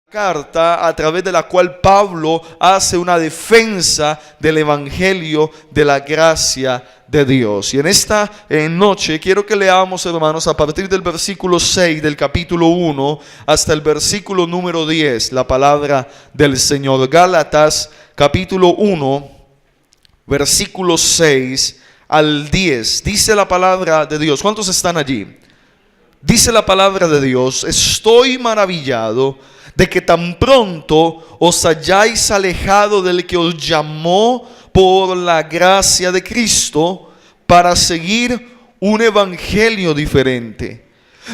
Carta a través de la cual Pablo hace una defensa del evangelio de la gracia de Dios. Y en esta noche quiero que leamos, hermanos, a partir del versículo 6 del capítulo 1 hasta el versículo número 10, la palabra del Señor. Gálatas capítulo 1, versículo 6 al 10. Dice la palabra de Dios. ¿Cuántos están allí? Dice la palabra de Dios: estoy maravillado de que tan pronto os hayáis alejado del que os llamó por la gracia de Cristo para seguir un evangelio diferente.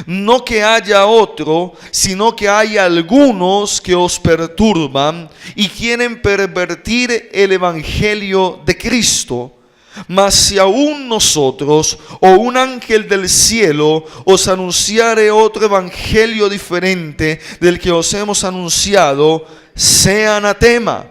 No que haya otro, sino que hay algunos que os perturban y quieren pervertir el evangelio de Cristo. Mas si aún nosotros o un ángel del cielo os anunciare otro evangelio diferente del que os hemos anunciado, sea anatema.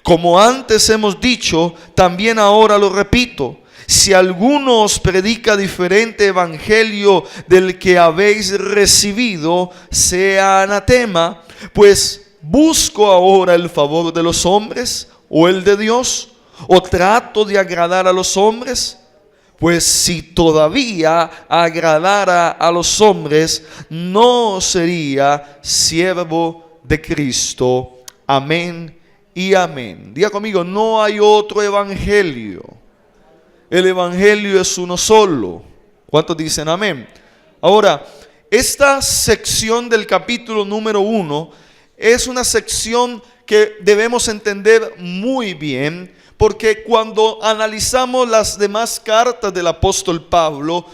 Como antes hemos dicho, también ahora lo repito: si alguno os predica diferente evangelio del que habéis recibido, sea anatema. Pues ¿busco ahora el favor de los hombres o el de Dios? ¿O trato de agradar a los hombres? Pues si todavía agradara a los hombres, no sería siervo de Cristo. Amén y amén. Diga conmigo: no hay otro evangelio. El evangelio es uno solo. ¿Cuántos dicen amén? Ahora, esta sección del capítulo número 1 es una sección que debemos entender muy bien, porque cuando analizamos las demás cartas del apóstol Pablo,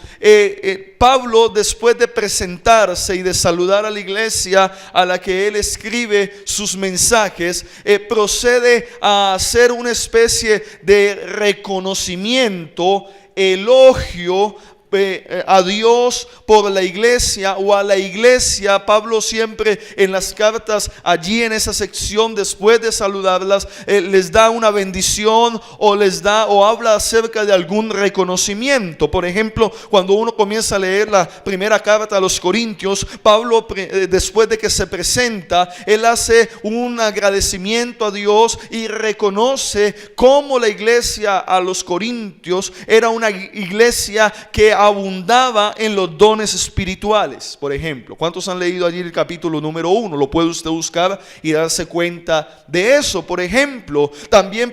Pablo, después de presentarse y de saludar a la iglesia a la que él escribe sus mensajes, procede a hacer una especie de reconocimiento, elogio a Dios por la iglesia, o a la iglesia. Pablo siempre en las cartas, allí en esa sección, después de saludarlas, les da una bendición o habla acerca de algún reconocimiento. Por ejemplo, cuando uno comienza a leer la primera carta a los Corintios, Pablo, después de que se presenta, él hace un agradecimiento a Dios y reconoce cómo la iglesia a los Corintios era una iglesia que abundaba en los dones espirituales. Por ejemplo, ¿cuántos han leído allí el capítulo número 1? Lo puede usted buscar y darse cuenta de eso. Por ejemplo, también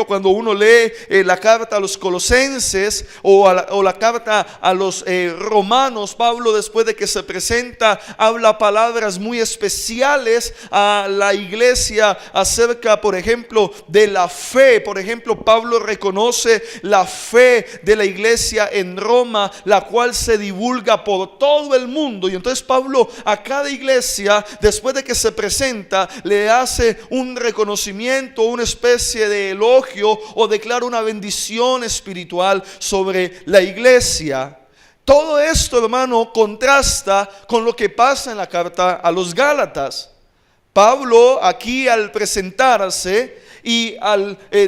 cuando uno lee la carta a los Colosenses o la carta a los Romanos, Pablo, después de que se presenta, habla palabras muy especiales a la iglesia acerca, por ejemplo, de la fe. Por ejemplo, Pablo reconoce la fe de la iglesia en Roma, la cual se divulga por todo el mundo. Y entonces Pablo a cada iglesia, después de que se presenta, le hace un reconocimiento, una especie de elogio, o declara una bendición espiritual sobre la iglesia. Todo esto, hermano, contrasta con lo que pasa en la carta a los Gálatas. Pablo aquí, al presentarse y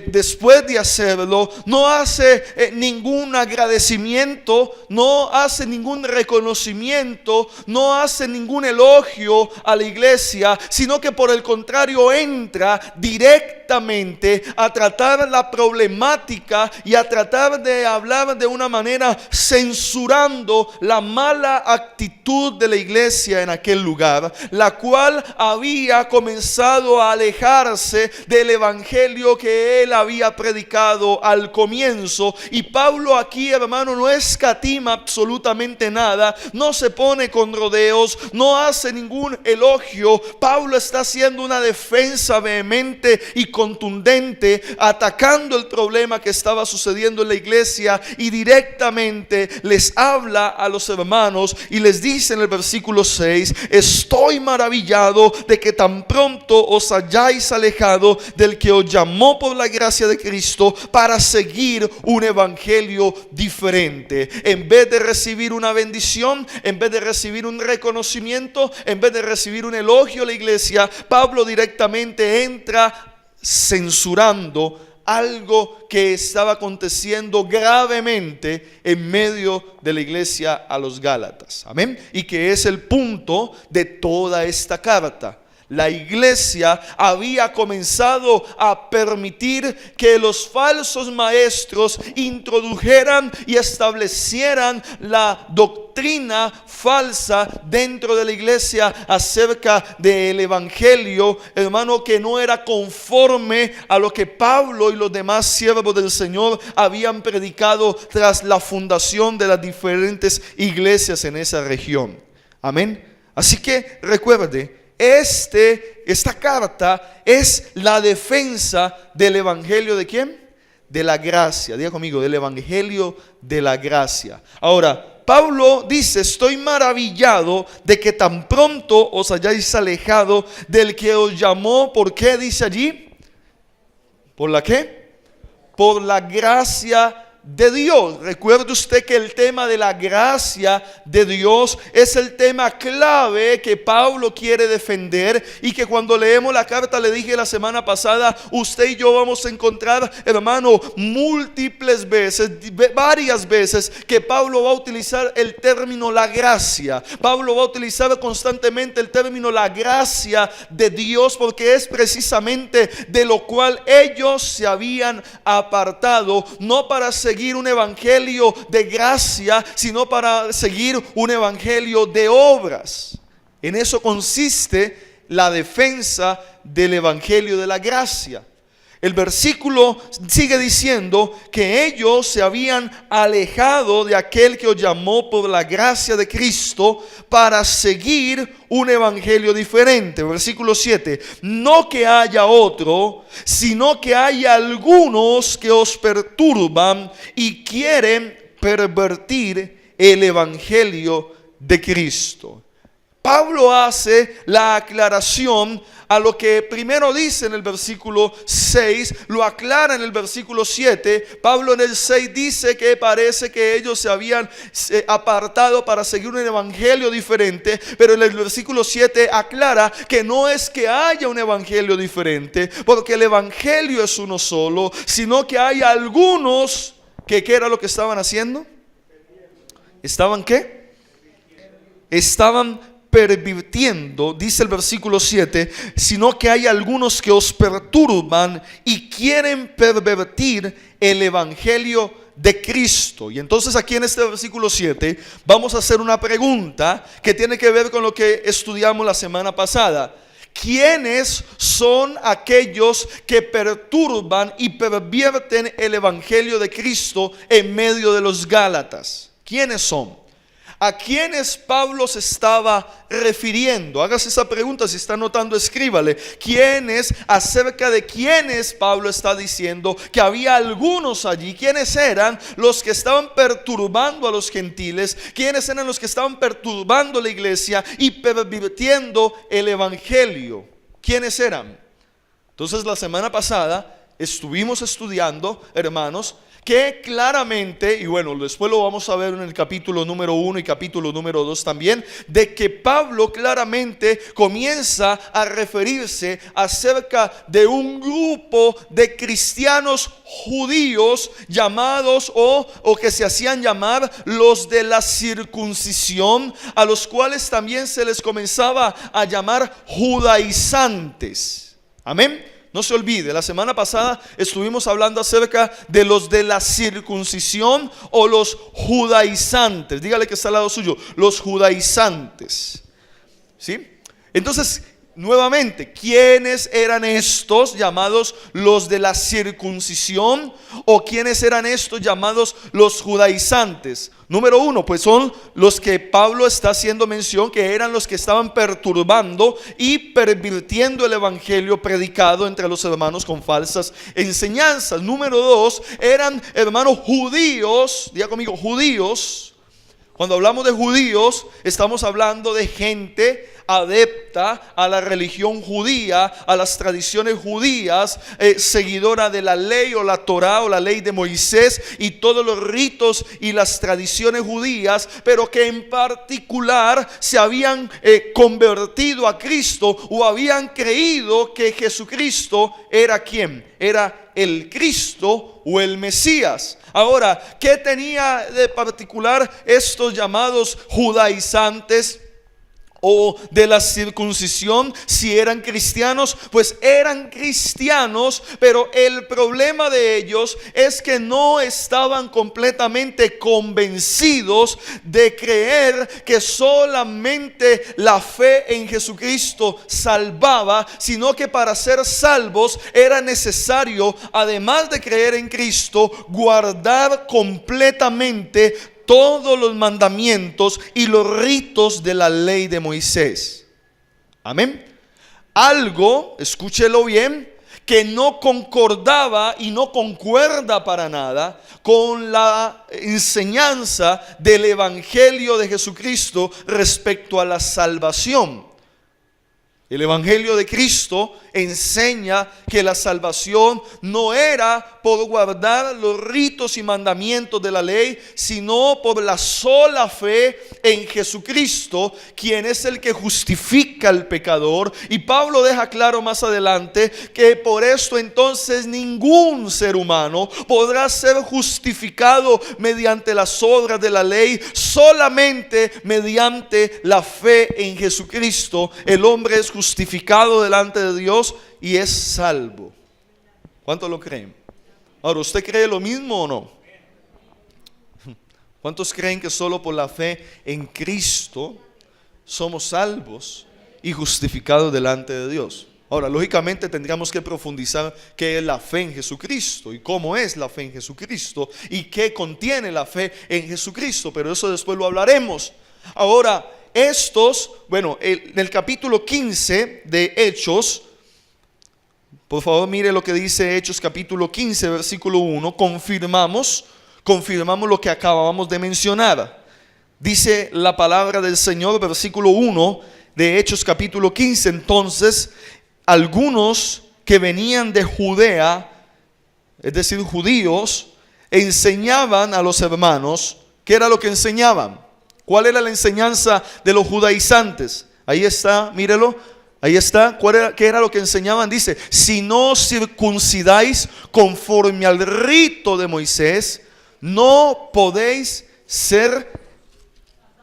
después de hacerlo, no hace ningún agradecimiento, no hace ningún reconocimiento, no hace ningún elogio a la iglesia, sino que por el contrario entra directamente a tratar la problemática y a tratar de hablar de una manera censurando la mala actitud de la iglesia en aquel lugar, la cual había comenzado a alejarse del evangelio que él había predicado al comienzo. Y Pablo aquí, hermano, no escatima absolutamente nada, no se pone con rodeos, no hace ningún elogio. Pablo está haciendo una defensa vehemente y contundente, atacando el problema que estaba sucediendo en la iglesia, y directamente les habla a los hermanos y les dice en el versículo 6: estoy maravillado de que tan pronto os hayáis alejado del que os llamó por la gracia de Cristo para seguir un evangelio diferente. En vez de recibir una bendición, en vez de recibir un reconocimiento, en vez de recibir un elogio a la iglesia, Pablo directamente entra censurando algo que estaba aconteciendo gravemente en medio de la iglesia a los Gálatas. Amén. Y que es el punto de toda esta carta. la iglesia había comenzado a permitir que los falsos maestros introdujeran y establecieran la doctrina falsa dentro de la iglesia acerca del evangelio, hermano, que no era conforme a lo que Pablo y los demás siervos del Señor habían predicado tras la fundación de las diferentes iglesias en esa región. Amén. Así que recuerde, esta carta es la defensa del evangelio ¿de quién? De la gracia. Diga conmigo, del evangelio de la gracia. Ahora, Pablo dice: estoy maravillado de que tan pronto os hayáis alejado del que os llamó. ¿Por qué dice allí? ¿Por la qué? Por la gracia de Dios. Recuerde usted que el tema de la gracia de Dios es el tema clave que Pablo quiere defender, y que cuando leemos la carta, le dije la semana pasada, usted y yo vamos a encontrar, hermano, múltiples veces, varias veces, que Pablo va a utilizar el término la gracia. Pablo va a utilizar constantemente el término la gracia de Dios, porque es precisamente de lo cual ellos se habían apartado, no para seguir un evangelio de gracia, sino para seguir un evangelio de obras. En eso consiste la defensa del evangelio de la gracia. El versículo sigue diciendo que ellos se habían alejado de aquel que os llamó por la gracia de Cristo para seguir un evangelio diferente. Versículo 7. No que haya otro, sino que hay algunos que os perturban y quieren pervertir el evangelio de Cristo. Pablo hace la aclaración a lo que primero dice en el versículo 6, lo aclara en el versículo 7. Pablo en el 6 dice que parece que ellos se habían apartado para seguir un evangelio diferente, pero en el versículo 7 aclara que no es que haya un evangelio diferente, porque el evangelio es uno solo, sino que hay algunos que, ¿qué era lo que estaban haciendo? ¿Estaban qué? Estaban pervirtiendo, dice el versículo 7, sino que hay algunos que os perturban y quieren pervertir el evangelio de Cristo. Y entonces aquí en este versículo 7 vamos a hacer una pregunta que tiene que ver con lo que estudiamos la semana pasada. ¿Quiénes son aquellos que perturban y pervierten el evangelio de Cristo en medio de los Gálatas? ¿Quiénes son? ¿A quiénes Pablo se estaba refiriendo? Hágase esa pregunta, si está anotando, escríbale. ¿Quiénes, acerca de quiénes Pablo está diciendo que había algunos allí? ¿Quiénes eran los que estaban perturbando a los gentiles? ¿Quiénes eran los que estaban perturbando la iglesia y pervirtiendo el evangelio? ¿Quiénes eran? Entonces la semana pasada estuvimos estudiando, hermanos, que claramente, y bueno, después lo vamos a ver en el capítulo número 1 y capítulo número 2 también, de que Pablo claramente comienza a referirse acerca de un grupo de cristianos judíos llamados o que se hacían llamar los de la circuncisión, a los cuales también se les comenzaba a llamar judaizantes. Amén. No se olvide, la semana pasada estuvimos hablando acerca de los de la circuncisión o los judaizantes. Dígale que está al lado suyo, los judaizantes. ¿Sí? Entonces, nuevamente, ¿quiénes eran estos llamados los de la circuncisión? ¿O quiénes eran estos llamados los judaizantes? Número 1, pues son los que Pablo está haciendo mención, que eran los que estaban perturbando y pervirtiendo el evangelio predicado entre los hermanos con falsas enseñanzas. Número 2, eran hermanos judíos. Diga conmigo, judíos. Cuando hablamos de judíos, estamos hablando de gente adepta a la religión judía, a las tradiciones judías, seguidora de la ley o la Torá o la ley de Moisés y todos los ritos y las tradiciones judías, pero que en particular se habían convertido a Cristo o habían creído que Jesucristo era ¿quién? Era el Cristo o el Mesías. Ahora, ¿qué tenía de particular estos llamados judaizantes o de la circuncisión, si eran cristianos, pues eran cristianos, pero el problema de ellos es que no estaban completamente convencidos de creer que solamente la fe en Jesucristo salvaba, sino que para ser salvos era necesario, además de creer en Cristo, guardar completamente todos los mandamientos y los ritos de la ley de Moisés. Amén. Algo, escúchelo bien, que no concordaba y no concuerda para nada con la enseñanza del Evangelio de Jesucristo respecto a la salvación. El Evangelio de Cristo enseña que la salvación no era por guardar los ritos y mandamientos de la ley, sino por la sola fe en Jesucristo, quien es el que justifica al pecador. Y Pablo deja claro más adelante que por esto entonces ningún ser humano podrá ser justificado mediante las obras de la ley, solamente mediante la fe en Jesucristo. El hombre es justificado delante de Dios y es salvo. ¿Cuántos lo creen? Ahora, ¿usted cree lo mismo o no? ¿Cuántos creen que solo por la fe en Cristo somos salvos y justificados delante de Dios? Ahora, lógicamente tendríamos que profundizar qué es la fe en Jesucristo y cómo es la fe en Jesucristo y qué contiene la fe en Jesucristo, pero eso después lo hablaremos. Ahora, en el capítulo 15 de Hechos, por favor mire lo que dice Hechos capítulo 15 versículo 1, confirmamos lo que acabamos de mencionar. Dice la palabra del Señor, versículo 1 de Hechos capítulo 15, entonces algunos que venían de Judea, es decir, judíos, enseñaban a los hermanos. ¿Qué era lo que enseñaban? ¿Cuál era la enseñanza de los judaizantes? Ahí está, mírelo, ahí está. ¿Qué era lo que enseñaban? Dice, si no circuncidáis conforme al rito de Moisés, no podéis ser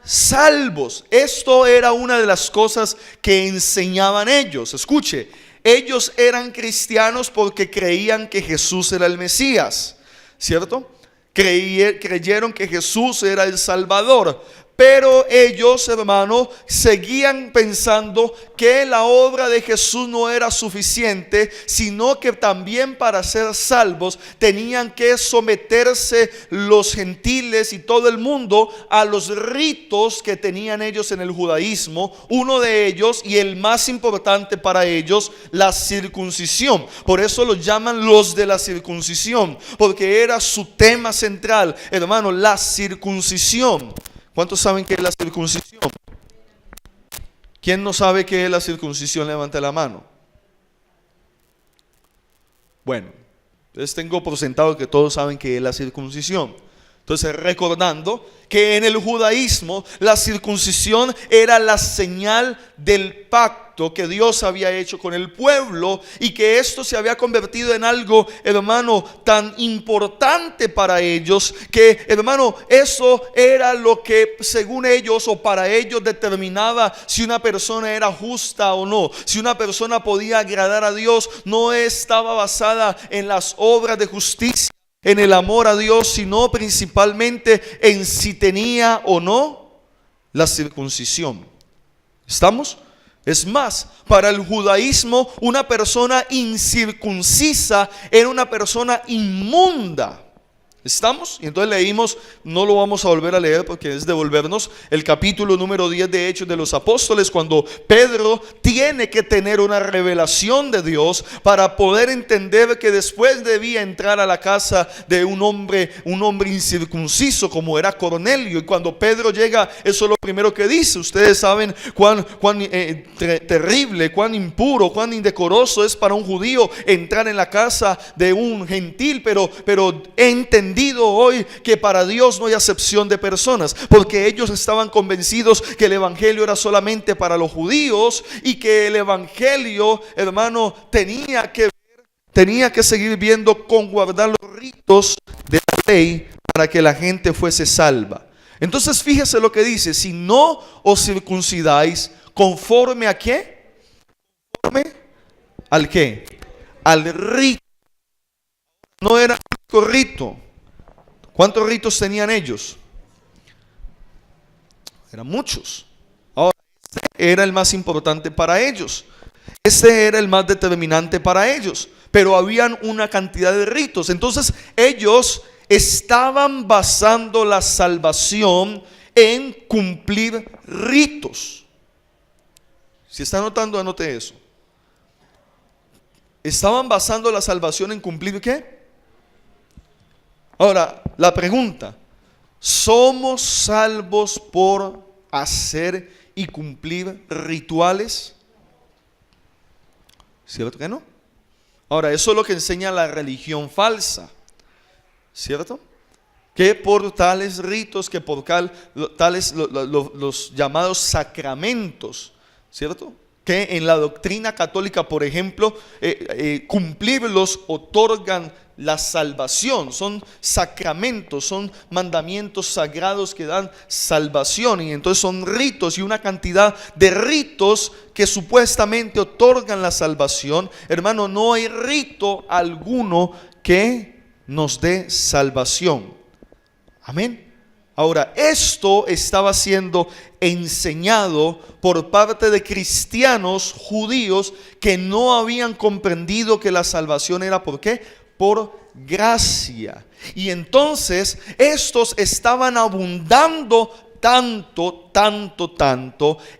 salvos. Esto era una de las cosas que enseñaban ellos. Escuche, ellos eran cristianos porque creían que Jesús era el Mesías, ¿cierto? Creyeron que Jesús era el Salvador. Pero ellos, hermano, seguían pensando que la obra de Jesús no era suficiente, sino que también para ser salvos tenían que someterse los gentiles y todo el mundo a los ritos que tenían ellos en el judaísmo. Uno de ellos, y el más importante para ellos, la circuncisión. Por eso los llaman los de la circuncisión, porque era su tema central, hermano, la circuncisión. ¿Cuántos saben qué es la circuncisión? ¿Quién no sabe qué es la circuncisión? Levante la mano. Bueno, entonces tengo por sentado que todos saben qué es la circuncisión. Entonces, recordando que en el judaísmo la circuncisión era la señal del pacto que Dios había hecho con el pueblo, y que esto se había convertido en algo, hermano, tan importante para ellos, que, hermano, eso era lo que según ellos o para ellos determinaba si una persona era justa o no, si una persona podía agradar a Dios. No estaba basada en las obras de justicia, en el amor a Dios, sino principalmente en si tenía o no la circuncisión. ¿Estamos? Es más, para el judaísmo, una persona incircuncisa era una persona inmunda. ¿Estamos? Y entonces leímos, no lo vamos a volver a leer porque es devolvernos, el capítulo número 10 de Hechos de los Apóstoles, cuando Pedro tiene que tener una revelación de Dios para poder entender que después debía entrar a la casa de un hombre incircunciso como era Cornelio. Y cuando Pedro llega, eso es lo primero que dice. Ustedes saben cuán terrible, cuán impuro, cuán indecoroso es para un judío entrar en la casa de un gentil, pero entendido hoy que para Dios no hay acepción de personas, porque ellos estaban convencidos que el evangelio era solamente para los judíos, y que el evangelio, hermano, tenía que seguir viendo con guardar los ritos de la ley para que la gente fuese salva. Entonces fíjese lo que dice: si no os circuncidáis ¿conforme a qué? ¿Conforme al qué? Al rito. No era un único rito. ¿Cuántos ritos tenían ellos? Eran muchos. Ahora, este era el más importante para ellos. Este era el más determinante para ellos. Pero habían una cantidad de ritos. Entonces ellos estaban basando la salvación en cumplir ritos. Si está anotando, anote eso. Estaban basando la salvación en cumplir ¿qué? Ahora, la pregunta: ¿somos salvos por hacer y cumplir rituales? ¿Cierto que no? Ahora, eso es lo que enseña la religión falsa, ¿cierto? Que por tales ritos, que por tales los llamados sacramentos, ¿cierto? Que en la doctrina católica, por ejemplo, cumplirlos otorgan la salvación. Son sacramentos, son mandamientos sagrados que dan salvación, y entonces son ritos y una cantidad de ritos que supuestamente otorgan la salvación. Hermano, no hay rito alguno que nos dé salvación. Amén. Ahora, esto estaba siendo enseñado por parte de cristianos judíos que no habían comprendido que la salvación era ¿por qué? Por gracia. Y entonces estos estaban abundando tanto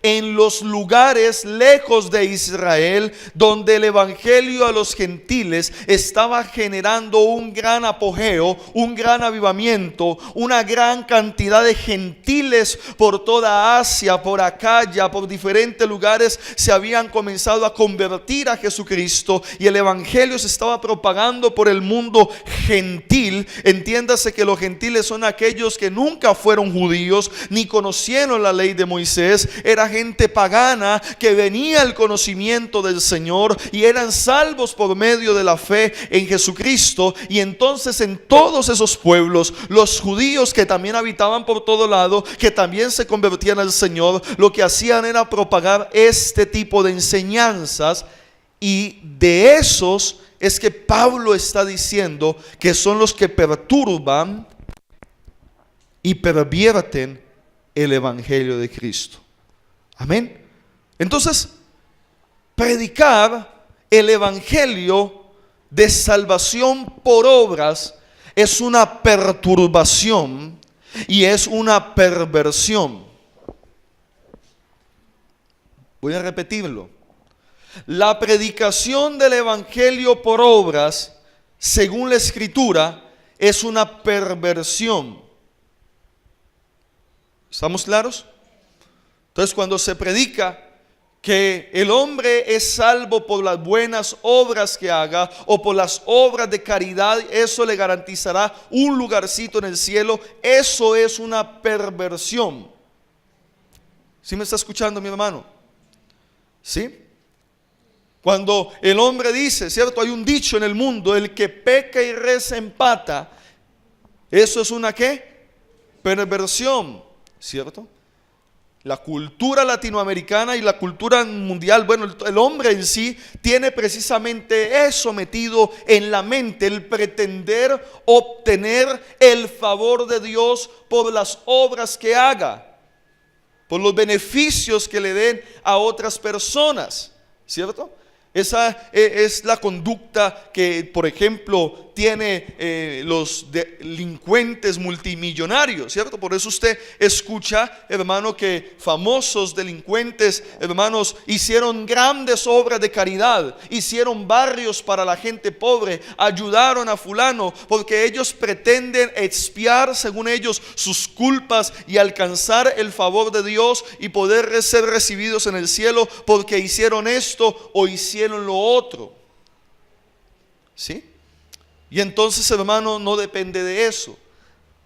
en los lugares lejos de Israel, donde el evangelio a los gentiles estaba generando un gran apogeo, un gran avivamiento, una gran cantidad de gentiles por toda Asia, por Acaya, por diferentes lugares se habían comenzado a convertir a Jesucristo, y el evangelio se estaba propagando por el mundo gentil. Entiéndase que los gentiles son aquellos que nunca fueron judíos ni conocieron la ley de Moisés. Era gente pagana que venía al conocimiento del Señor y eran salvos por medio de la fe en Jesucristo. Y entonces en todos esos pueblos, los judíos que también habitaban por todo lado, que también se convertían al Señor, lo que hacían era propagar este tipo de enseñanzas, y de esos es que Pablo está diciendo que son los que perturban y pervierten el evangelio de Cristo. Amén. Entonces, predicar el evangelio de salvación por obras es una perturbación y es una perversión. Voy a repetirlo. La predicación del evangelio por obras, según la Escritura, es una perversión. ¿Estamos claros? Entonces, cuando se predica que el hombre es salvo por las buenas obras que haga o por las obras de caridad, eso le garantizará un lugarcito en el cielo, eso es una perversión. ¿Sí me está escuchando, mi hermano? ¿Sí? Cuando el hombre dice, ¿cierto? Hay un dicho en el mundo: el que peca y reza empata. Eso es una ¿qué? Perversión, ¿cierto? La cultura latinoamericana y la cultura mundial, bueno, el hombre en sí tiene precisamente eso metido en la mente, el pretender obtener el favor de Dios por las obras que haga, por los beneficios que le den a otras personas, ¿cierto? Esa es la conducta que, por ejemplo, tiene los delincuentes multimillonarios, ¿cierto? Por eso usted escucha, hermano, que famosos delincuentes, hermanos, hicieron grandes obras de caridad, hicieron barrios para la gente pobre, ayudaron a fulano, porque ellos pretenden expiar, según ellos, sus culpas y alcanzar el favor de Dios y poder ser recibidos en el cielo porque hicieron esto o hicieron lo otro. ¿Sí? Y entonces, hermano, no depende de eso.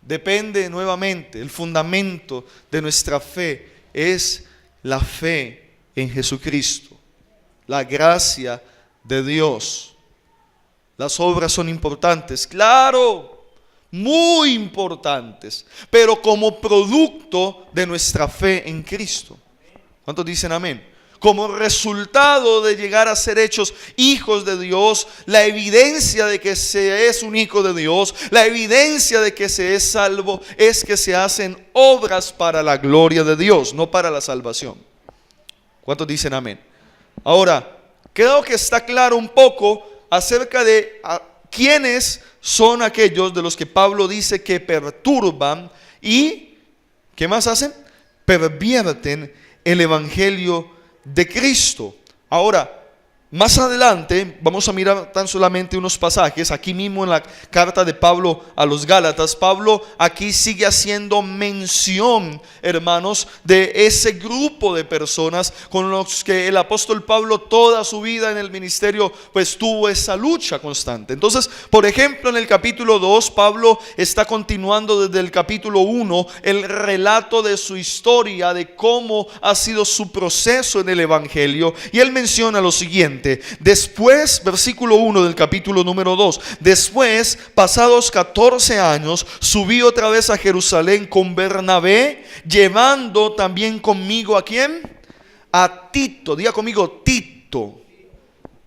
Depende nuevamente, el fundamento de nuestra fe es la fe en Jesucristo, la gracia de Dios. Las obras son importantes, claro, muy importantes, pero como producto de nuestra fe en Cristo. ¿Cuántos dicen amén? Como resultado de llegar a ser hechos hijos de Dios, la evidencia de que se es un hijo de Dios, la evidencia de que se es salvo, es que se hacen obras para la gloria de Dios, no para la salvación. ¿Cuántos dicen amén? Ahora, creo que está claro un poco acerca de quiénes son aquellos de los que Pablo dice que perturban y, ¿qué más hacen? Pervierten el evangelio de Cristo. Ahora, más adelante vamos a mirar tan solamente unos pasajes. Aquí mismo en la carta de Pablo a los Gálatas, Pablo aquí sigue haciendo mención, hermanos, de ese grupo de personas con los que el apóstol Pablo toda su vida en el ministerio pues tuvo esa lucha constante. Entonces, por ejemplo, en el capítulo 2, Pablo está continuando desde el capítulo 1 el relato de su historia, de cómo ha sido su proceso en el evangelio, y él menciona lo siguiente. Después, versículo 1 del capítulo número 2, después, pasados 14 años, subí otra vez a Jerusalén con Bernabé, llevando también conmigo ¿a quién? A Tito. Diga conmigo, Tito.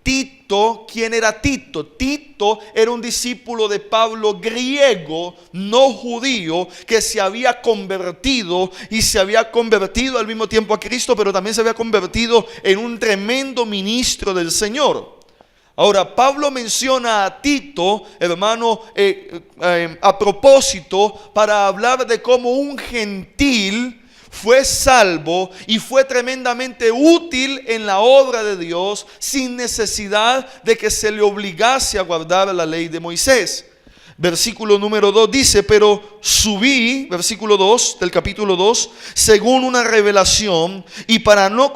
Tito, ¿quién era Tito? Tito era un discípulo de Pablo griego, no judío, que se había convertido y se había convertido al mismo tiempo a Cristo, pero también se había convertido en un tremendo ministro del Señor. Ahora, Pablo menciona a Tito, hermano, a propósito, para hablar de cómo un gentil fue salvo y fue tremendamente útil en la obra de Dios sin necesidad de que se le obligase a guardar la ley de Moisés. Versículo número 2 dice: pero subí, versículo 2 del capítulo 2, según una revelación, y para no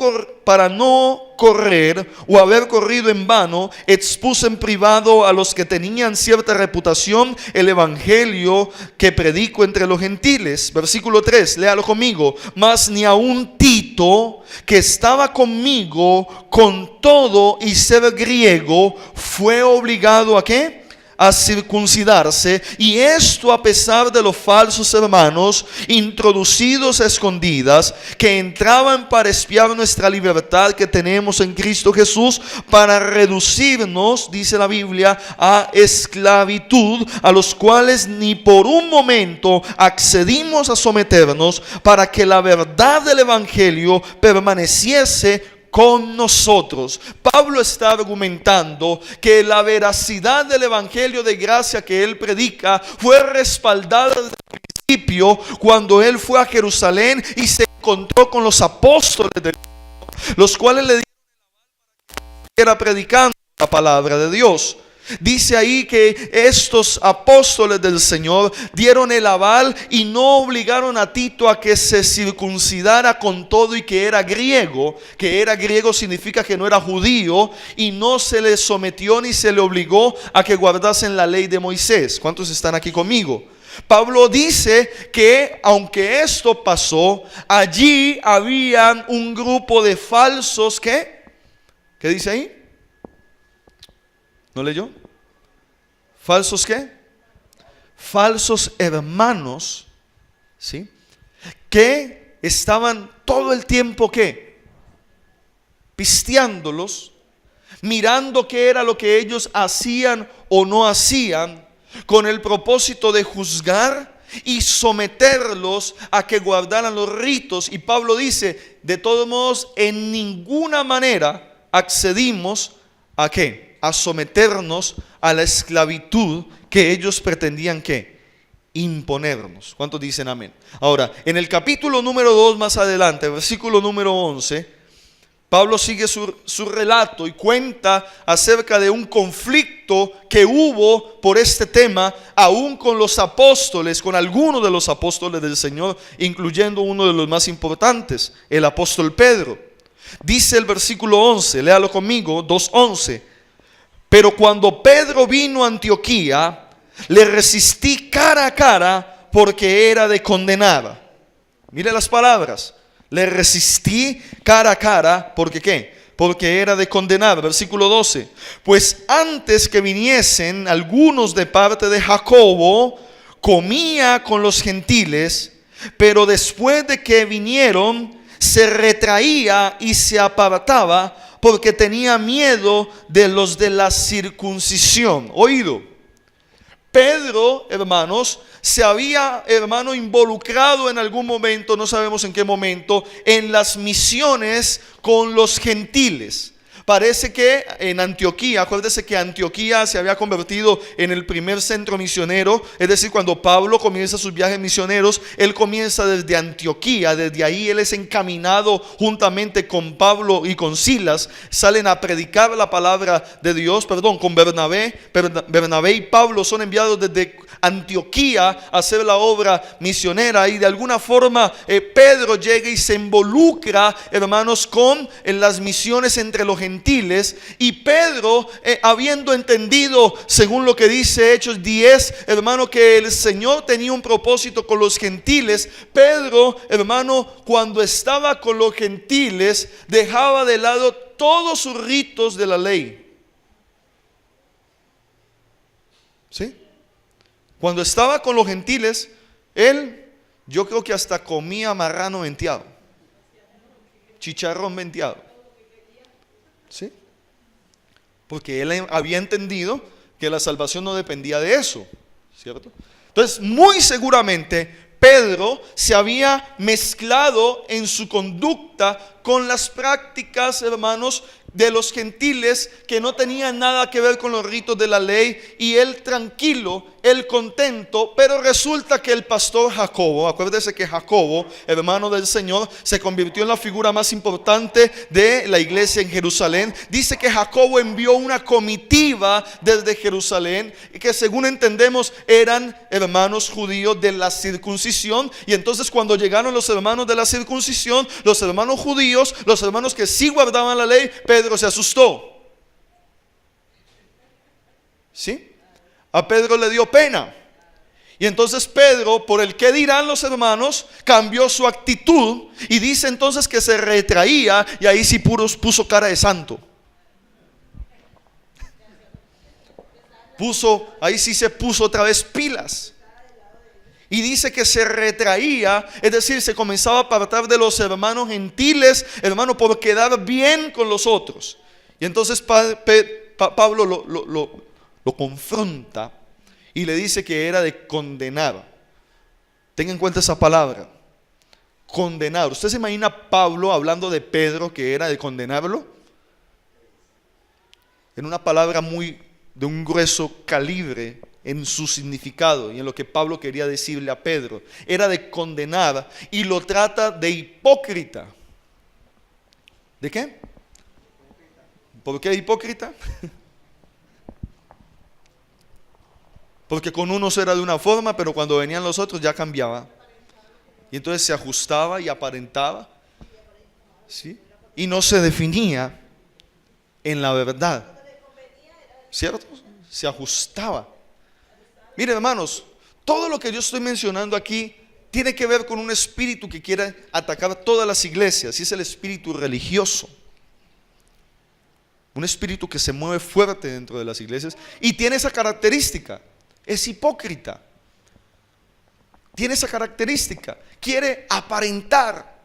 correr o haber corrido en vano, expuse en privado a los que tenían cierta reputación el evangelio que predico entre los gentiles. Versículo 3, léalo conmigo: mas ni aun Tito, que estaba conmigo con todo y ser griego, fue obligado ¿a qué? A circuncidarse, y esto a pesar de los falsos hermanos introducidos a escondidas, que entraban para espiar nuestra libertad que tenemos en Cristo Jesús, para reducirnos, dice la Biblia, a esclavitud, a los cuales ni por un momento accedimos a someternos, para que la verdad del evangelio permaneciese con nosotros. Pablo está argumentando que la veracidad del evangelio de gracia que él predica fue respaldada desde el principio cuando él fue a Jerusalén y se encontró con los apóstoles de Dios, los cuales le dijeron que era predicando la palabra de Dios. Dice ahí que estos apóstoles del Señor dieron el aval y no obligaron a Tito a que se circuncidara con todo y que era griego. Que era griego significa que no era judío, y no se le sometió ni se le obligó a que guardasen la ley de Moisés. ¿Cuántos están aquí conmigo? Pablo dice que aunque esto pasó, allí habían un grupo de falsos ¿qué? ¿Qué dice ahí? ¿No leyó? ¿Falsos qué? Falsos hermanos, ¿sí? Que estaban todo el tiempo ¿qué? Pisteándolos, mirando qué era lo que ellos hacían o no hacían, con el propósito de juzgar y someterlos a que guardaran los ritos. Y Pablo dice: de todos modos, en ninguna manera accedimos ¿a qué? A someternos a la esclavitud que ellos pretendían ¿qué? Imponernos. ¿Cuántos dicen amén? Ahora, en el capítulo número 2 más adelante, versículo número 11, Pablo sigue su relato y cuenta acerca de un conflicto que hubo por este tema, aún con los apóstoles, con algunos de los apóstoles del Señor, incluyendo uno de los más importantes, el apóstol Pedro. Dice el versículo 11, léalo conmigo, 2:11. Pero cuando Pedro vino a Antioquía, le resistí cara a cara porque era de condenar. Mire las palabras. Le resistí cara a cara porque ¿qué? Porque era de condenar. Versículo 12. Pues antes que viniesen algunos de parte de Jacobo, comía con los gentiles, pero después de que vinieron, se retraía y se apartaba porque tenía miedo de los de la circuncisión. Oído, Pedro, hermanos, se había, hermano, involucrado en algún momento, no sabemos en qué momento, en las misiones con los gentiles. Parece que en Antioquía, acuérdese que Antioquía se había convertido en el primer centro misionero. Es decir, cuando Pablo comienza sus viajes misioneros, él comienza desde Antioquía. Desde ahí él es encaminado juntamente con Pablo y con Silas. Salen a predicar la palabra de Dios, con Bernabé. Bernabé y Pablo son enviados desde Antioquía a hacer la obra misionera. Y de alguna forma Pedro llega y se involucra, hermanos, en las misiones entre los gentiles. Y Pedro, habiendo entendido, según lo que dice Hechos 10, hermano, que el Señor tenía un propósito con los gentiles, Pedro, hermano, cuando estaba con los gentiles, dejaba de lado todos sus ritos de la ley. ¿Sí? Cuando estaba con los gentiles, él, yo creo que hasta comía marrano venteado, chicharrón venteado. ¿Sí? Porque él había entendido que la salvación no dependía de eso, ¿cierto? Entonces, muy seguramente Pedro se había mezclado en su conducta con las prácticas, hermanos, de los gentiles, que no tenían nada que ver con los ritos de la ley, y él tranquilo, él contento. Pero resulta que el pastor Jacobo, acuérdese que Jacobo, hermano del Señor, se convirtió en la figura más importante de la iglesia en Jerusalén. Dice que Jacobo envió una comitiva desde Jerusalén, que según entendemos eran hermanos judíos de la circuncisión. Y entonces cuando llegaron los hermanos de la circuncisión, los hermanos judíos, los hermanos que sí guardaban la ley, Pedro se asustó. ¿Sí? A Pedro le dio pena. Y entonces Pedro, por el qué dirán los hermanos, cambió su actitud. Y dice entonces que se retraía. Y ahí sí puso cara de santo. Ahí sí se puso otra vez pilas. Y dice que se retraía, es decir, se comenzaba a apartar de los hermanos gentiles, hermano, por quedar bien con los otros. Y entonces Pablo lo confronta y le dice que era de condenar. Tenga en cuenta esa palabra, condenar. ¿Usted se imagina a Pablo hablando de Pedro que era de condenarlo? En una palabra de un grueso calibre en su significado y en lo que Pablo quería decirle a Pedro. Era de condenar, y lo trata de hipócrita. ¿De qué? ¿Por qué hipócrita? Porque con unos era de una forma, pero cuando venían los otros ya cambiaba. Y entonces se ajustaba y aparentaba, ¿sí? Y no se definía en la verdad, ¿cierto? Se ajustaba. Miren, hermanos, todo lo que yo estoy mencionando aquí tiene que ver con un espíritu que quiere atacar todas las iglesias, y es el espíritu religioso. Un espíritu que se mueve fuerte dentro de las iglesias y tiene esa característica: es hipócrita. Tiene esa característica, quiere aparentar.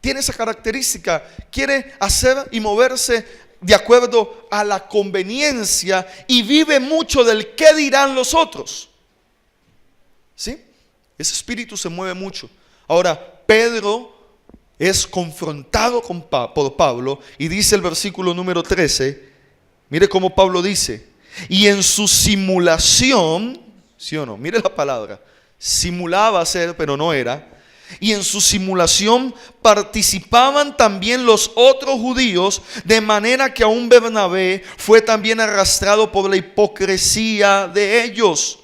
Tiene esa característica, quiere hacer y moverse de acuerdo a la conveniencia, y vive mucho del qué dirán los otros. ¿Sí? Ese espíritu se mueve mucho. Ahora, Pedro es confrontado por Pablo, y dice el versículo número 13, mire cómo Pablo dice: y en su simulación, ¿sí o no? Mire la palabra, simulaba ser pero no era. Y en su simulación participaban también los otros judíos, de manera que aún Bernabé fue también arrastrado por la hipocresía de ellos.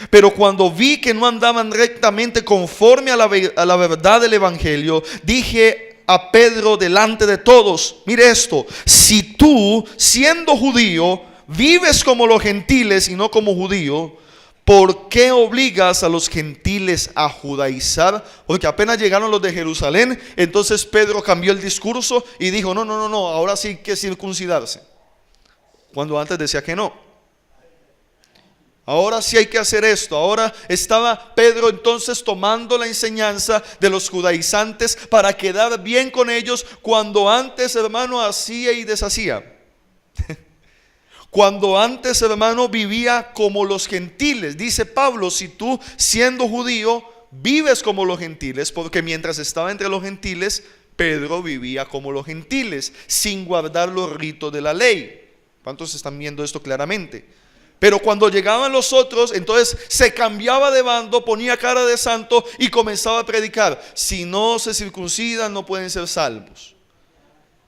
Pero cuando vi que no andaban rectamente conforme a la verdad del evangelio, dije a Pedro delante de todos: mire esto, si tú, siendo judío, vives como los gentiles y no como judío, ¿por qué obligas a los gentiles a judaizar? Porque apenas llegaron los de Jerusalén, entonces Pedro cambió el discurso y dijo: no, ahora sí hay que circuncidarse, cuando antes decía que no. Ahora sí hay que hacer esto. Ahora estaba Pedro entonces tomando la enseñanza de los judaizantes para quedar bien con ellos, cuando antes, hermano, hacía y deshacía. Cuando antes, hermano, vivía como los gentiles. Dice Pablo, si tú siendo judío vives como los gentiles, porque mientras estaba entre los gentiles, Pedro vivía como los gentiles, sin guardar los ritos de la ley. ¿Cuántos están viendo esto claramente? Pero cuando llegaban los otros, entonces se cambiaba de bando, ponía cara de santo y comenzaba a predicar: si no se circuncidan, no pueden ser salvos.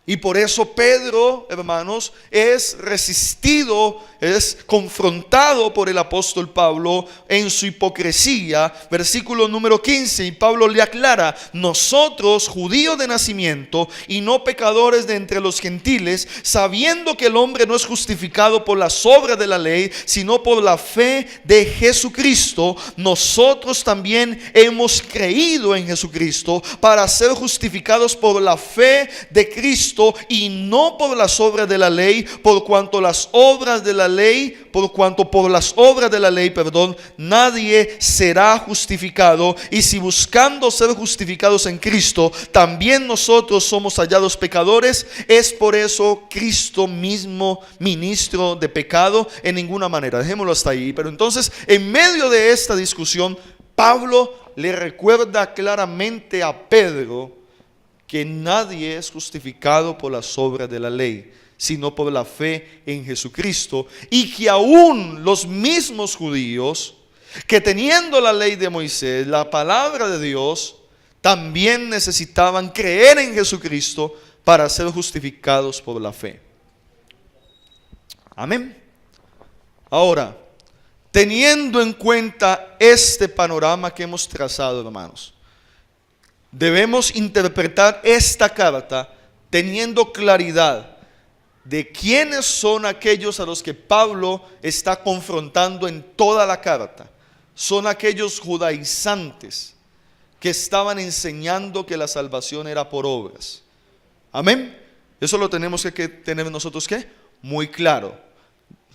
Y por eso Pedro, hermanos, es resistido, es confrontado por el apóstol Pablo en su hipocresía. Versículo número 15, y Pablo le aclara: nosotros, judíos de nacimiento y no pecadores de entre los gentiles, sabiendo que el hombre no es justificado por las obras de la ley, sino por la fe de Jesucristo, nosotros también hemos creído en Jesucristo para ser justificados por la fe de Cristo y no por las obras de la ley, por cuanto por las obras de la ley, nadie será justificado. Y si buscando ser justificados en Cristo, también nosotros somos hallados pecadores, es por eso Cristo mismo ministro de pecado. En ninguna manera, dejémoslo hasta ahí. Pero entonces, en medio de esta discusión, Pablo le recuerda claramente a Pedro que nadie es justificado por las obras de la ley, sino por la fe en Jesucristo, y que aún los mismos judíos, que teniendo la ley de Moisés, la palabra de Dios, también necesitaban creer en Jesucristo para ser justificados por la fe. Amén. Ahora, teniendo en cuenta este panorama que hemos trazado, hermanos, debemos interpretar esta carta teniendo claridad de quiénes son aquellos a los que Pablo está confrontando en toda la carta. Son aquellos judaizantes que estaban enseñando que la salvación era por obras. Amén. Eso lo tenemos que tener nosotros muy claro.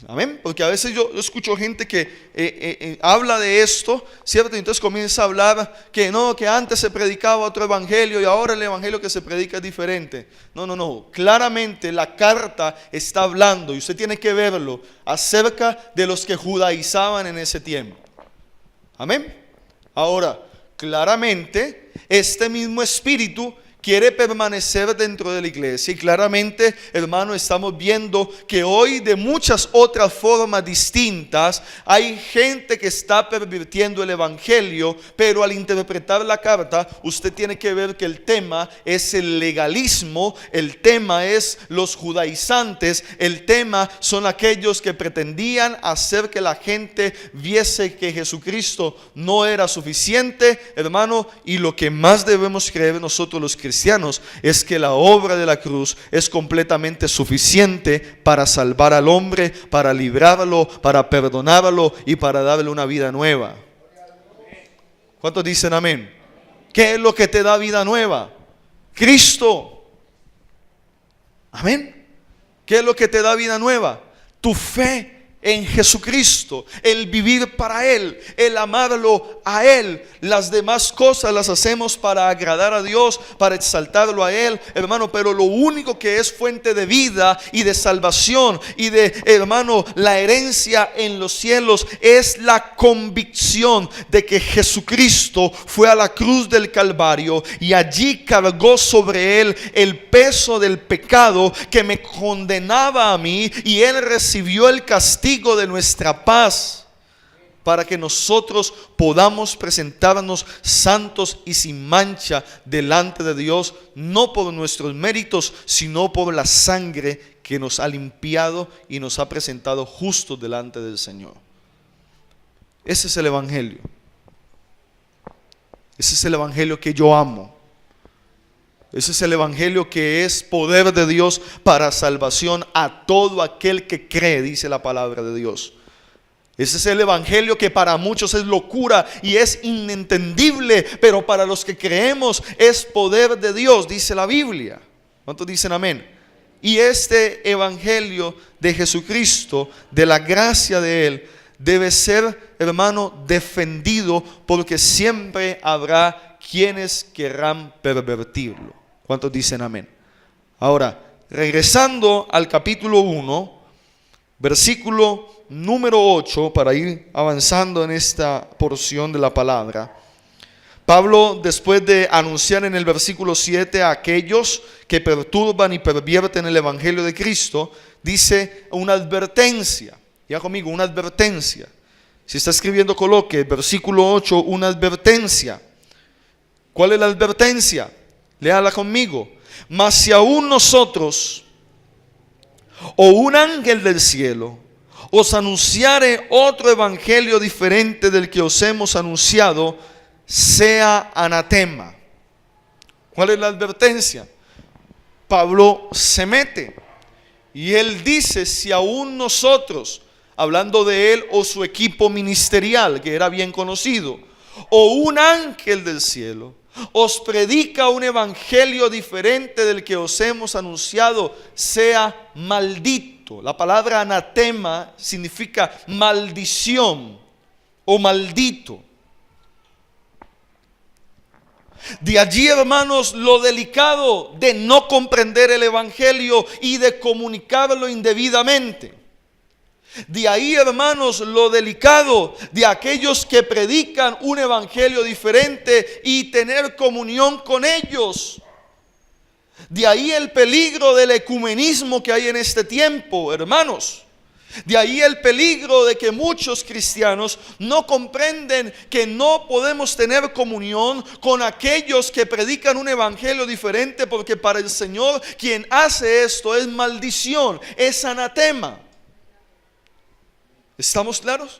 Amén. Porque a veces yo escucho gente que habla de esto, ¿cierto? Y entonces comienza a hablar que no, que antes se predicaba otro evangelio y ahora el evangelio que se predica es diferente. No. Claramente la carta está hablando, y usted tiene que verlo, acerca de los que judaizaban en ese tiempo. Amén. Ahora, claramente este mismo espíritu quiere permanecer dentro de la iglesia. Y claramente, hermano, estamos viendo que hoy, de muchas otras formas distintas, hay gente que está pervirtiendo el evangelio. Pero al interpretar la carta, usted tiene que ver que el tema es el legalismo, el tema es los judaizantes, el tema son aquellos que pretendían hacer que la gente viese que Jesucristo no era suficiente, hermano. Y lo que más debemos creer nosotros los cristianos es que la obra de la cruz es completamente suficiente para salvar al hombre, para librarlo, para perdonarlo y para darle una vida nueva. ¿Cuántos dicen amén? ¿Qué es lo que te da vida nueva? Cristo. Amén. ¿Qué es lo que te da vida nueva? Tu fe en Jesucristo, el vivir para Él, el amarlo a Él. Las demás cosas las hacemos para agradar a Dios, para exaltarlo a Él, hermano. Pero lo único que es fuente de vida y de salvación y de, hermano, la herencia en los cielos es la convicción de que Jesucristo fue a la cruz del Calvario y allí cargó sobre Él el peso del pecado que me condenaba a mí, y Él recibió el castigo de nuestra paz para que nosotros podamos presentarnos santos y sin mancha delante de Dios, no por nuestros méritos, sino por la sangre que nos ha limpiado y nos ha presentado justos delante del Señor. Ese es el evangelio. Ese es el evangelio que yo amo. Ese es el evangelio que es poder de Dios para salvación a todo aquel que cree, dice la palabra de Dios. Ese es el evangelio que para muchos es locura y es inentendible, pero para los que creemos es poder de Dios, dice la Biblia. ¿Cuántos dicen amén? Y este evangelio de Jesucristo, de la gracia de Él, debe ser, hermano, defendido, porque siempre habrá quienes querrán pervertirlo. ¿Cuántos dicen amén? Ahora, regresando al capítulo 1, versículo número 8, para ir avanzando en esta porción de la palabra. Pablo, después de anunciar en el versículo 7 a aquellos que perturban y pervierten el evangelio de Cristo, dice una advertencia. Ya conmigo, una advertencia. Si está escribiendo, coloque versículo 8, una advertencia. ¿Cuál es la advertencia? Léala conmigo. Mas si aún nosotros o un ángel del cielo os anunciare otro evangelio diferente del que os hemos anunciado, sea anatema. ¿Cuál es la advertencia? Pablo se mete y él dice: si aún nosotros, hablando de él o su equipo ministerial, que era bien conocido, o un ángel del cielo os predica un evangelio diferente del que os hemos anunciado, sea maldito. La palabra anatema significa maldición o maldito. De allí, hermanos, lo delicado de no comprender el evangelio y de comunicarlo indebidamente. De ahí, hermanos, lo delicado de aquellos que predican un evangelio diferente y tener comunión con ellos. De ahí el peligro del ecumenismo que hay en este tiempo, hermanos. De ahí el peligro de que muchos cristianos no comprenden que no podemos tener comunión con aquellos que predican un evangelio diferente, porque para el Señor quien hace esto es maldición, es anatema. ¿Estamos claros?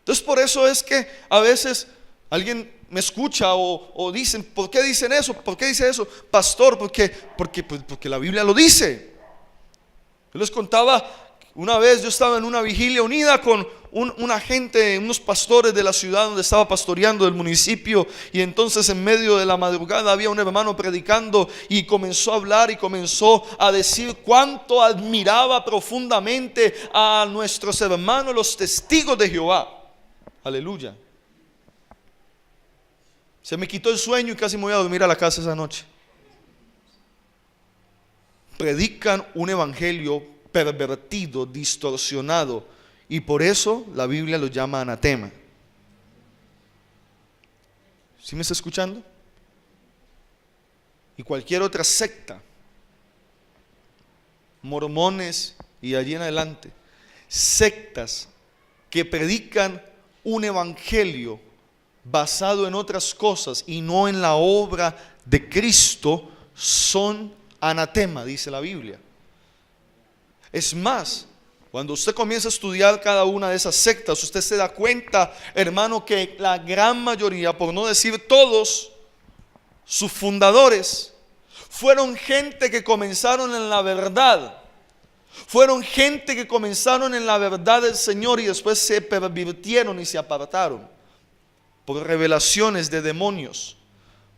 Entonces, por eso es que a veces alguien me escucha o dicen: ¿por qué dicen eso? ¿Por qué dice eso? Pastor, porque la Biblia lo dice. Yo les contaba, una vez yo estaba en una vigilia unida con una gente, unos pastores de la ciudad donde estaba pastoreando del municipio, y entonces en medio de la madrugada había un hermano predicando y comenzó a hablar y comenzó a decir cuánto admiraba profundamente a nuestros hermanos los testigos de Jehová. Aleluya. Se me quitó el sueño y casi me voy a dormir a la casa esa noche. Predican un evangelio pervertido, distorsionado, y por eso la Biblia lo llama anatema. ¿Sí me está escuchando? Y cualquier otra secta, mormones y allí en adelante, sectas que predican un evangelio basado en otras cosas y no en la obra de Cristo, son anatema, dice la Biblia. Es más, cuando usted comienza a estudiar cada una de esas sectas, usted se da cuenta, hermano, que la gran mayoría, por no decir todos, sus fundadores fueron gente que comenzaron en la verdad. Fueron gente que comenzaron en la verdad del Señor y después se pervirtieron y se apartaron por revelaciones de demonios,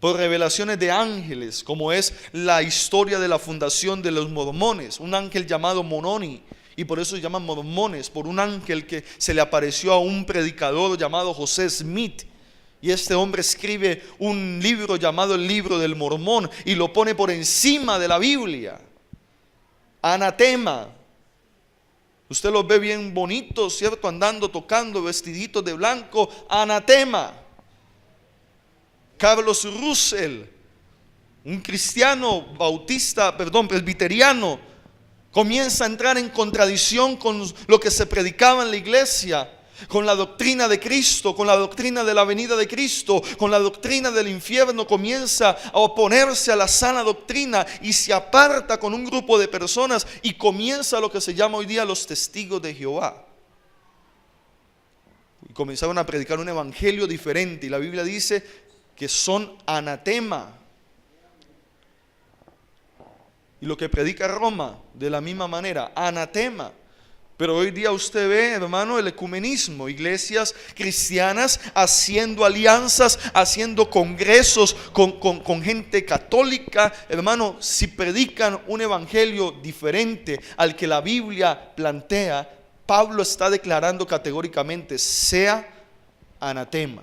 por revelaciones de ángeles, como es la historia de la fundación de los mormones. Un ángel llamado Moroni, y por eso se llaman mormones, por un ángel que se le apareció a un predicador llamado José Smith. Y este hombre escribe un libro llamado el Libro del Mormón y lo pone por encima de la Biblia. Anatema. Usted los ve bien bonitos, ¿cierto? Andando, tocando, vestiditos de blanco. Anatema. Carlos Russell, un cristiano presbiteriano, comienza a entrar en contradicción con lo que se predicaba en la iglesia, con la doctrina de Cristo, con la doctrina de la venida de Cristo, con la doctrina del infierno. Comienza a oponerse a la sana doctrina y se aparta con un grupo de personas y comienza lo que se llama hoy día los testigos de Jehová. Y comenzaron a predicar un evangelio diferente, y la Biblia dice que son anatema. Y lo que predica Roma, de la misma manera, anatema. Pero hoy día usted ve, hermano, el ecumenismo, iglesias cristianas haciendo alianzas, haciendo congresos con gente católica. Hermano, si predican un evangelio diferente al que la Biblia plantea, Pablo está declarando categóricamente: sea anatema.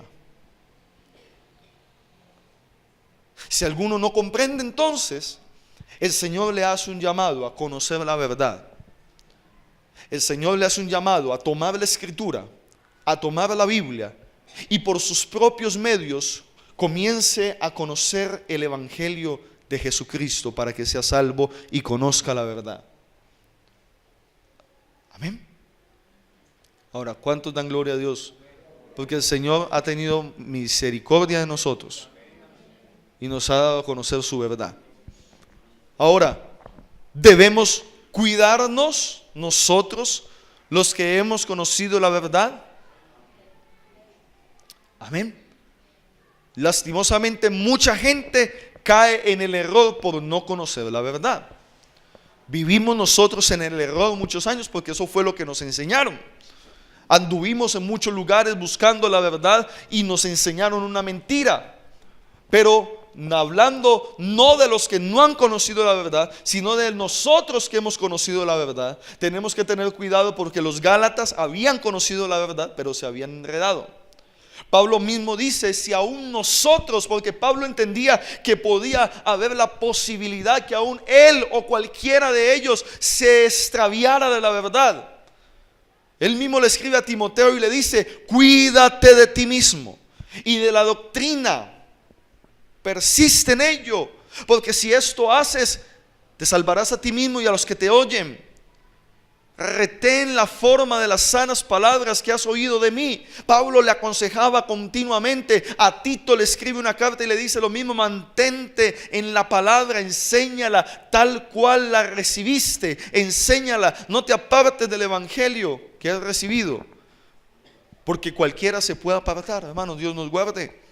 Si alguno no comprende, entonces el Señor le hace un llamado a conocer la verdad. El Señor le hace un llamado a tomar la Escritura, a tomar la Biblia, y por sus propios medios comience a conocer el Evangelio de Jesucristo para que sea salvo y conozca la verdad. Amén. Ahora, ¿cuántos dan gloria a Dios? Porque el Señor ha tenido misericordia de nosotros y nos ha dado a conocer su verdad. Ahora, debemos cuidarnos nosotros, los que hemos conocido la verdad. Amén. Lastimosamente, mucha gente cae en el error por no conocer la verdad. Vivimos nosotros en el error muchos años porque eso fue lo que nos enseñaron. Anduvimos en muchos lugares buscando la verdad y nos enseñaron una mentira. Pero hablando no de los que no han conocido la verdad, sino de nosotros que hemos conocido la verdad, tenemos que tener cuidado porque los Gálatas habían conocido la verdad, pero se habían enredado. Pablo mismo dice: si aún nosotros, porque Pablo entendía que podía haber la posibilidad que aún él o cualquiera de ellos se extraviara de la verdad. Él mismo le escribe a Timoteo y le dice: cuídate de ti mismo y de la doctrina, persiste en ello, porque si esto haces, te salvarás a ti mismo y a los que te oyen. Retén la forma de las sanas palabras que has oído de mí. Pablo le aconsejaba continuamente. A Tito le escribe una carta y le dice lo mismo: mantente en la palabra, enséñala tal cual la recibiste, enséñala, no te apartes del evangelio que has recibido, porque cualquiera se puede apartar, hermano. Dios nos guarde.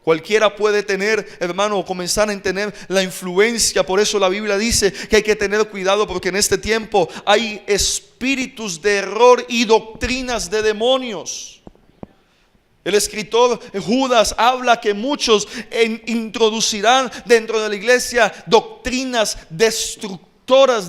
Cualquiera puede tener, hermano, o comenzar a tener la influencia. Por eso la Biblia dice que hay que tener cuidado, porque en este tiempo hay espíritus de error y doctrinas de demonios. El escritor Judas habla que muchos introducirán dentro de la iglesia doctrinas destructoras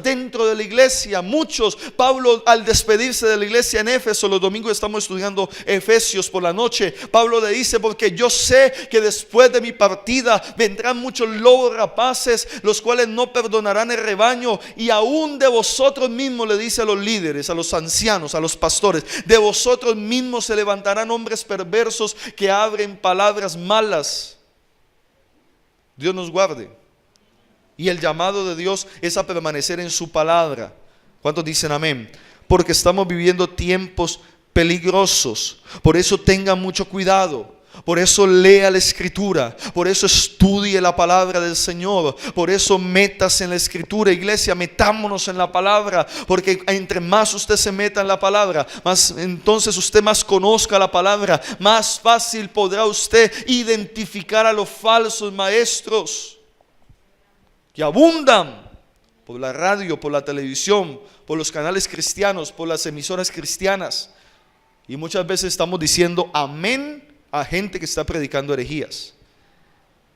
dentro de la iglesia. Muchos, Pablo, al despedirse de la iglesia en Éfeso, los domingos estamos estudiando Efesios por la noche, Pablo le dice: porque yo sé que después de mi partida vendrán muchos lobos rapaces, los cuales no perdonarán el rebaño, y aún de vosotros mismos, le dice a los líderes, a los ancianos, a los pastores, de vosotros mismos se levantarán hombres perversos que abren palabras malas. Dios nos guarde. Y el llamado de Dios es a permanecer en su palabra. ¿Cuántos dicen amén? Porque estamos viviendo tiempos peligrosos. Por eso tenga mucho cuidado. Por eso lea la Escritura. Por eso estudie la palabra del Señor. Por eso métase en la Escritura. Iglesia, metámonos en la palabra. Porque entre más usted se meta en la palabra, más entonces usted más conozca la palabra, más fácil podrá usted identificar a los falsos maestros que abundan por la radio, por la televisión, por los canales cristianos, por las emisoras cristianas. Y muchas veces estamos diciendo amén a gente que está predicando herejías.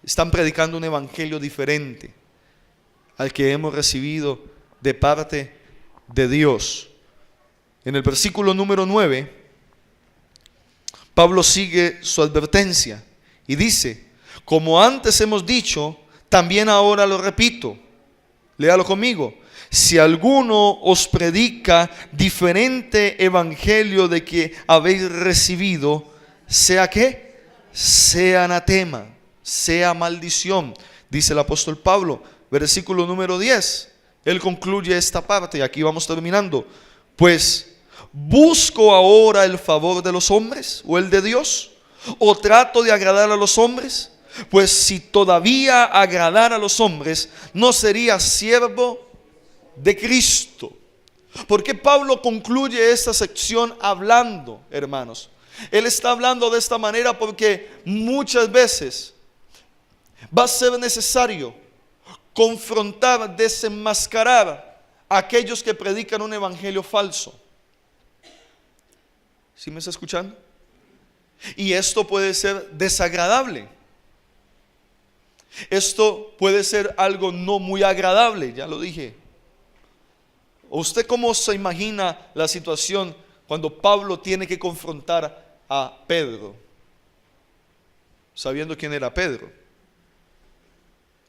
Están predicando un evangelio diferente al que hemos recibido de parte de Dios. En el versículo número 9, Pablo sigue su advertencia y dice: como antes hemos dicho, también ahora lo repito. Léalo conmigo. Si alguno os predica diferente evangelio de que habéis recibido, sea ¿qué? Sea anatema, sea maldición, dice el apóstol Pablo. Versículo número 10. Él concluye esta parte y aquí vamos terminando. Pues, ¿busco ahora el favor de los hombres o el de Dios? ¿O trato de agradar a los hombres? Pues si todavía agradara a los hombres, no sería siervo de Cristo. ¿Por qué Pablo concluye esta sección hablando, hermanos? Él está hablando de esta manera porque muchas veces va a ser necesario confrontar, desenmascarar a aquellos que predican un evangelio falso. ¿Sí me está escuchando? Y esto puede ser desagradable. Esto puede ser algo no muy agradable, ya lo dije. ¿Usted cómo se imagina la situación cuando Pablo tiene que confrontar a Pedro? Sabiendo quién era Pedro,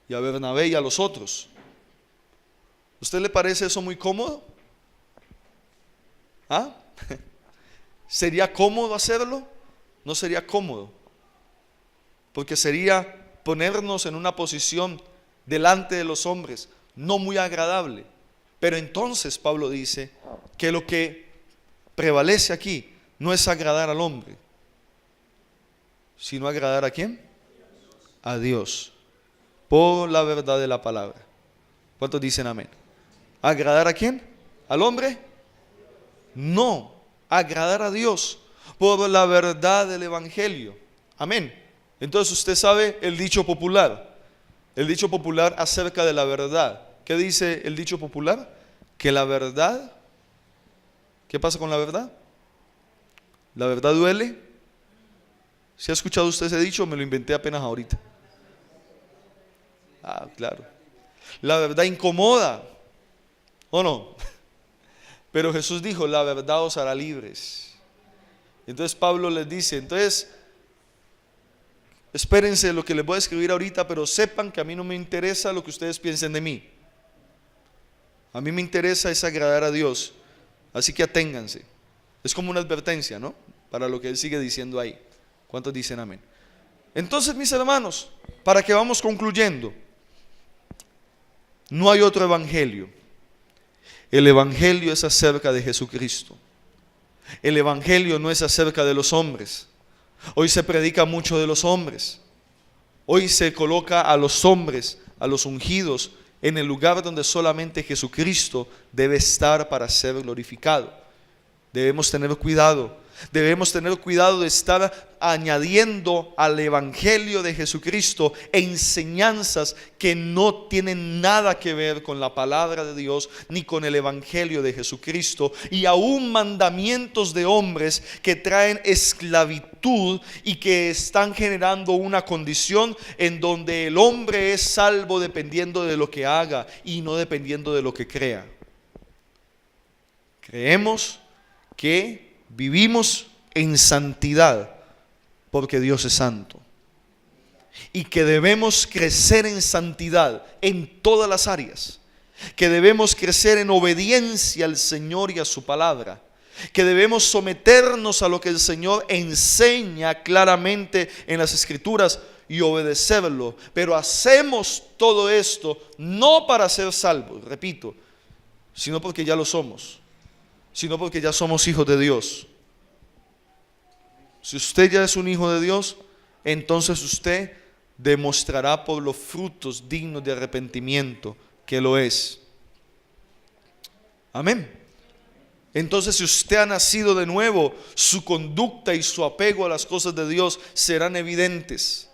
y a Bernabé y a los otros. ¿Usted le parece eso muy cómodo? ¿Ah? ¿Sería cómodo hacerlo? No sería cómodo, porque sería ponernos en una posición delante de los hombres no muy agradable. Pero entonces Pablo dice que lo que prevalece aquí no es agradar al hombre, sino agradar ¿a quién? A Dios, por la verdad de la palabra. ¿Cuántos dicen amén? ¿Agradar a quién? ¿Al hombre? No, agradar a Dios por la verdad del evangelio. Amén. Entonces usted sabe el dicho popular acerca de la verdad. ¿Qué dice el dicho popular? Que la verdad, ¿qué pasa con la verdad? La verdad duele. ¿Si ha escuchado usted ese dicho? Me lo inventé apenas ahorita. Ah, claro. La verdad incomoda, ¿o no? Pero Jesús dijo, la verdad os hará libres. Entonces Pablo les dice, entonces, espérense lo que les voy a escribir ahorita, pero sepan que a mí no me interesa lo que ustedes piensen de mí. A mí me interesa es agradar a Dios. Así que aténganse. Es como una advertencia, ¿no? Para lo que él sigue diciendo ahí. ¿Cuántos dicen amén? Entonces, mis hermanos, para que vamos concluyendo, no hay otro evangelio. El evangelio es acerca de Jesucristo. El evangelio no es acerca de los hombres. Hoy se predica mucho de los hombres. Hoy se coloca a los hombres, a los ungidos, en el lugar donde solamente Jesucristo debe estar para ser glorificado. Debemos tener cuidado. Debemos tener cuidado de estar añadiendo al evangelio de Jesucristo enseñanzas que no tienen nada que ver con la palabra de Dios ni con el evangelio de Jesucristo, y aún mandamientos de hombres que traen esclavitud y que están generando una condición en donde el hombre es salvo dependiendo de lo que haga y no dependiendo de lo que crea. Creemos que vivimos en santidad porque Dios es santo, y que debemos crecer en santidad en todas las áreas, que debemos crecer en obediencia al Señor y a su palabra, que debemos someternos a lo que el Señor enseña claramente en las Escrituras y obedecerlo. Pero hacemos todo esto no para ser salvos, repito, sino porque ya lo somos, sino porque ya somos hijos de Dios. Si usted ya es un hijo de Dios, entonces usted demostrará por los frutos dignos de arrepentimiento que lo es. Amén. Entonces, si usted ha nacido de nuevo, su conducta y su apego a las cosas de Dios serán evidentes.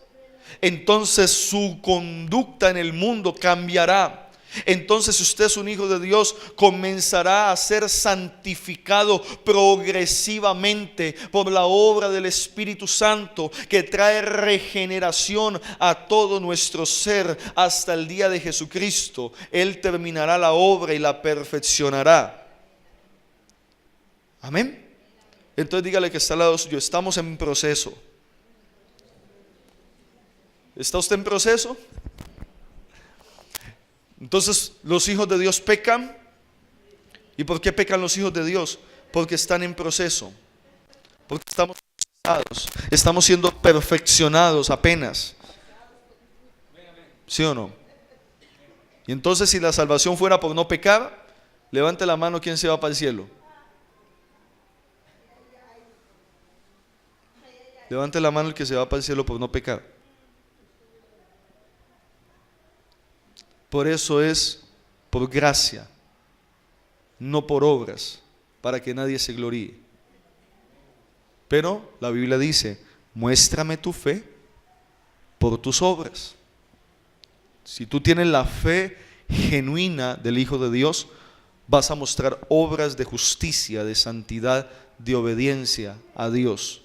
Entonces su conducta en el mundo cambiará. Entonces, si usted es un hijo de Dios, comenzará a ser santificado progresivamente por la obra del Espíritu Santo, que trae regeneración a todo nuestro ser hasta el día de Jesucristo. Él terminará la obra y la perfeccionará. Amén. Entonces dígale que está al lado suyo, estamos en proceso. ¿Está usted en proceso? Entonces los hijos de Dios pecan. ¿Y por qué pecan los hijos de Dios? Porque están en proceso, porque estamos procesados, estamos siendo perfeccionados apenas. ¿Sí o no? Y entonces, si la salvación fuera por no pecar, levante la mano, ¿quién se va para el cielo? Levante la mano el que se va para el cielo por no pecar. Por eso es por gracia, no por obras, para que nadie se gloríe. Pero la Biblia dice, muéstrame tu fe por tus obras. Si tú tienes la fe genuina del Hijo de Dios, vas a mostrar obras de justicia, de santidad, de obediencia a Dios.